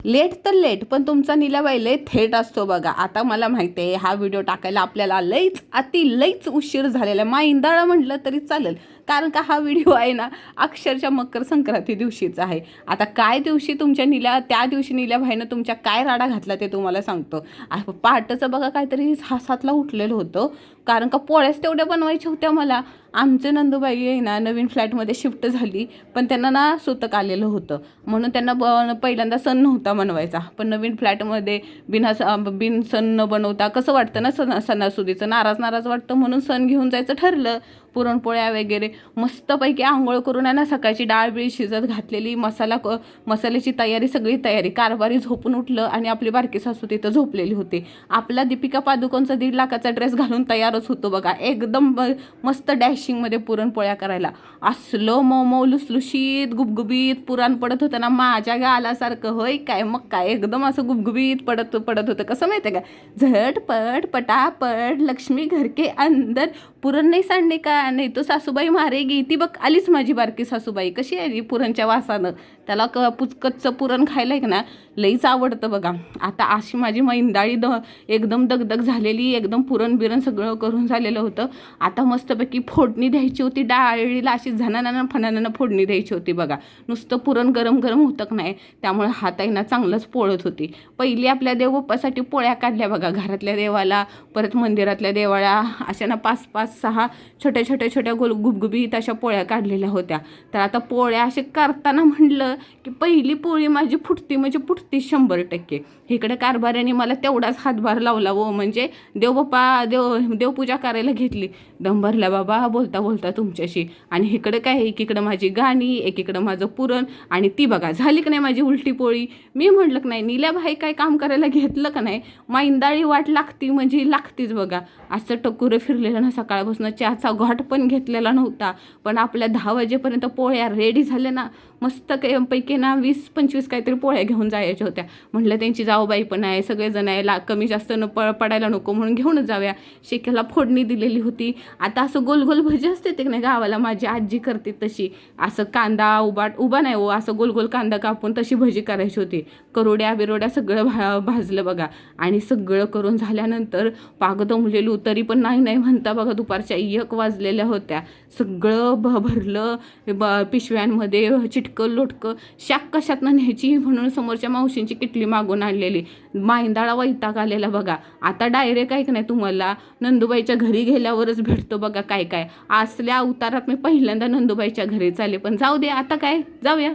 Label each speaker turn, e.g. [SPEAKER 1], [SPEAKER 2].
[SPEAKER 1] Late तर late, पण तुमचा नीलाबाई लय थेट असतो बघा. आता मला माहिती आहे हा व्हिडिओ टाकायला आपल्याला लईच उशीर झालेला, माईंदाळा म्हटलं तरी चालेल, कारण का हा व्हिडिओ आहे ना अक्षरशः मकर संक्रांती दिवशीचा आहे. आता काय दिवशी त्या दिवशी नील्याबाईनं तुमच्या काय राडा घातला ते तुम्हाला सांगतो. पहाटेचं बघा काहीतरी 6-7ला उठलेलं होतं, कारण का पोळ्याच तेवढ्या बनवायच्या होत्या मला. आमचे नंदूबाई आहे ना नवीन फ्लॅटमध्ये शिफ्ट झाली, पण त्यांना ना सुतक आलेलं होतं, म्हणून त्यांना पहिल्यांदा सण नव्हता बनवायचा. पण नवीन फ्लॅटमध्ये बिन सण न बनवता कसं वाटतं ना, सणासुदीचं नाराज वाटतं, म्हणून सण घेऊन जायचं ठरलं. पुरणपोळ्या वगैरे मस्तपैकी आंघोळ करून आहे ना सकाळची डाळ बिळ शिजत घातलेली, मसाल्याची सगळी तयारी. कारभारी झोपून उठलं आणि आपली बारकी सासू तिथं झोपलेली होती. आपला दीपिका पादुकोणचा 1.5 लाखाचा ड्रेस घालून तयारच होतो बघा, एकदम मस्त डॅशिंगमध्ये पुरणपोळ्या करायला. असलं मऊ लुसलुशीत गुबगुबीत पुरण पडत होतं ना माझ्या गालासारखं. होय काय, मग काय, एकदम असं गुबगुबीत पडत होतं. कसं माहिती आहे का, झटपट पटापट लक्ष्मी घर के अंदर, पुरण नाही सांडणे का, नाही तो सासूबाई मारेगी. ती बघ आलीच माझी बारकी सासूबाई, कशी आली पुरणच्या वासानं. त्याला पुचकच्चं पुरण खायला ना लईच आवडतं बघा. आता अशी माझी मैंदाळी एकदम दगदग झालेली, एकदम पुरण सगळं करून झालेलं होतं. आता मस्तपैकी फोडणी द्यायची होती डाळीला, अशी झणानानं फणानानं फोडणी द्यायची होती बघा. नुसतं पुरण गरम होतं का नाही, त्यामुळे हाताईना चांगलंच पोळत होती. पहिली आपल्या देवबाप्पासाठी पोळ्या काढल्या बघा, घरातल्या देवाला, परत मंदिरातल्या देवाळा, अशा ना 5-6 छोट्या गुबगुबीत अशा पोळ्या काढलेल्या होत्या. तर आता पोळ्या असे करताना म्हणलं की पहिली पोळी माझी फुटती म्हणजे फुटती 100%. इकडे कारभाऱ्याने मला तेवढाच हातभार लावला हो, म्हणजे देवपूजा करायला घेतली. दम भरला बाबा बोलता तुमच्याशी. आणि इकडे काय, एकीकडं माझी गाणी, एकीकडं माझं पुरण, आणि ती बघा झाली का नाही माझी उलटी पोळी. मी म्हटलं की नाही नील्याबाई काय काम करायला घेतलं का नाही, मैंदाळी वाट लागती म्हणजे लागतीच बघा. असं टकुरं फिरलेलं ना, सकाळपासून चहाचा घाट पण घेतलेला नव्हता, पण आपल्या 10 वाजेपर्यंत पोळ्या रेडी झाल्या ना, मस्त पैकी ना 20-25 काहीतरी पोळ्या घेऊन जायच्या होत्या. म्हटलं त्यांची जाऊबाई पण आहे, सगळेजण आहे, कमी जास्त पडायला नको म्हणून घेऊनच जाव्या. शेक्याला फोडणी दिलेली होती. आता असं गोल भजी असते ते नाही गावाला, माझी आजी करते तशी, असं कांदा उभा नाही हो, असं गोल कांदा कापून तशी भजी करायची होती. करोड्या बिरोड्या सगळं भाजलं बघा. आणि सगळं करून झाल्यानंतर पाग दमलेलो, तरी पण नाही म्हणता बघा दुपारच्या 1 वाजलेल्या होत्या. सगळं भरलं पिशव्यांमध्ये, चिटकं लोटकं. शाक कशातनं न्यायची म्हणून समोरच्या मावशींची किटली मागून आणलेली. माईंदाळा वैताग आलेला बघा. आता डायरेक्ट आहे की नाही तुम्हाला नंदूबाईच्या घरी गेल्यावरच भेटतो बघा काय. असल्या अवतारात मी पहिल्यांदा नंदूबाईच्या घरी चालले, पण जाऊ दे आता काय, जाऊया.